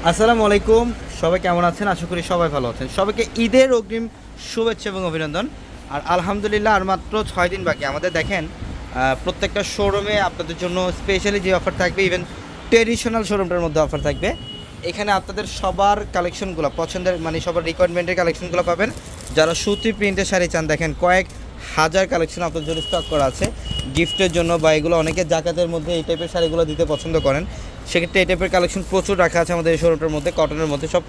আসসালামু আলাইকুম। সবাই কেমন আছেন? আশা করি সবাই ভালো আছেন। সবাইকে ঈদের অগ্রিম শুভেচ্ছা এবং অভিনন্দন। আর আলহামদুলিল্লাহ আর মাত্র 6 দিন বাকি। আমাদের দেখেন প্রত্যেকটা শোরুমে আপনাদের জন্য স্পেশালি যে অফার থাকবে, ইভেন ট্রেডিশনাল শোরুমটার মধ্যে অফার থাকবে। এখানে আপনাদের সবার কালেকশনগুলো পছন্দের, মানে সবার রিকোয়ারমেন্টের কালেকশনগুলো পাবেন। যারা সুতি প্রিন্টের শাড়ি চান, দেখেন কয়েক হাজার কালেকশন আপনাদের জন্য স্টক করা আছে গিফটের জন্য, বা এগুলো অনেকে জাকাতের মধ্যে এই টাইপের শাড়িগুলো দিতে পছন্দ করেন। সেক্ষেত্রে এই টাইপের কালেকশন প্রচুর রাখা আছে আমাদের এই শোরুমটার মধ্যে। কটনের মধ্যে সব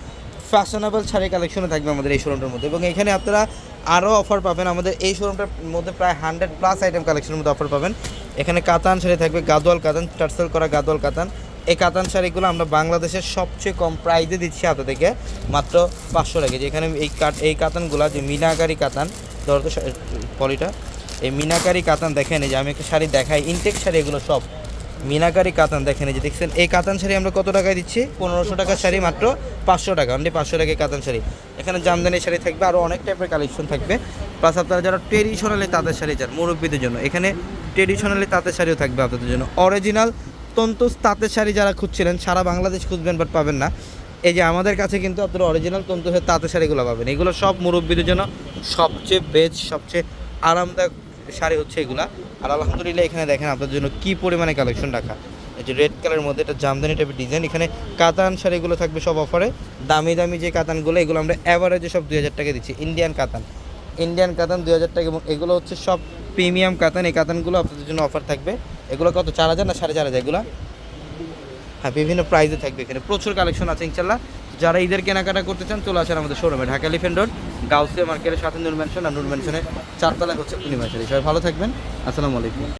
ফ্যাশনেবল শাড়ি কালেকশনও থাকবে আমাদের এই শোরুমটার মধ্যে, এবং এখানে আপনারা আরও অফার পাবেন। আমাদের এই শোরুমটার মধ্যে প্রায় 100+ আইটেম কালেকশনের মধ্যে অফার পাবেন। এখানে কাতান শাড়ি থাকবে, গাদোয়াল কাতান, টার্সেল করা গাদোয়াল কাতান। এই কাতান শাড়িগুলো আমরা বাংলাদেশের সবচেয়ে কম প্রাইসে দিচ্ছি আপনাদেরকে মাত্র 500 টাকা। যেখানে এই কাতানগুলো যে মিনাকারি কাতান, ধরো তো পলিটা, এই মিনাকারি কাতান দেখেন, এই যে আমি একটা শাড়ি দেখাই, ইনটেক শাড়ি, এগুলো সব মিনাকারি কাতান। দেখেন এই যে দেখছেন, এই কাতান শাড়ি আমরা কত টাকায় দিচ্ছি? 1500 টাকার শাড়ি মাত্র 500 টাকা, অনলি 500 টাকায় কাতান শাড়ি। এখানে জামদানি শাড়ি থাকবে, আরও অনেক টাইপের কালেকশন থাকবে। প্লাস আপনারা যারা ট্রেডিশনালি তাঁতের শাড়ি চান মুরব্বীদের জন্য, এখানে ট্রেডিশনালি তাঁতের শাড়িও থাকবে আপনাদের জন্য। অরিজিনাল তন্তুজ তাঁতের শাড়ি যারা খুঁজছিলেন, সারা বাংলাদেশ খুঁজবেন বাট পাবেন না, এই যে আমাদের কাছে কিন্তু আপনারা অরিজিনাল তন্তুজের তাঁতের শাড়িগুলো পাবেন। এগুলো সব মুরব্বীদের জন্য সবচেয়ে বেস্ট, সবচেয়ে আরামদায়ক শাড়ি হচ্ছে এগুলা। আর আলহামদুলিল্লাহ এখানে দেখেন আপনাদের জন্য কী পরিমাণে কালেকশন রাখা। এই যে রেড কালারের মধ্যে এটা জামদানি টাইপের ডিজাইন। এখানে কাতান শাড়িগুলো থাকবে সব অফারে। দামি দামি যে কাতানগুলো, এগুলো আমরা অ্যাভারেজে সব 2000 টাকা দিচ্ছি। ইন্ডিয়ান কাতান 2000 টাকা, এবং এগুলো হচ্ছে সব প্রিমিয়াম কাতান। এই কাতানগুলো আপনাদের জন্য অফার থাকবে। এগুলো কত, 4000 না 4500 এগুলো? হ্যাঁ, বিভিন্ন প্রাইসে থাকবে। এখানে প্রচুর কালেকশন আছে ইনশাল্লাহ। যারা ঈদের কেনাকাটা করতে চান চলে আসেন আমাদের শোরুমে, ঢাকা এলিফ্যান্ট রোড, গাউসিয়া মার্কেটের সাথে নূর ম্যানশন, আর নূর ম্যানশনের 4 তলায় হচ্ছে পূর্ণিমা শাড়ি। সবাই ভালো থাকবেন। আসসালামু আলাইকুম।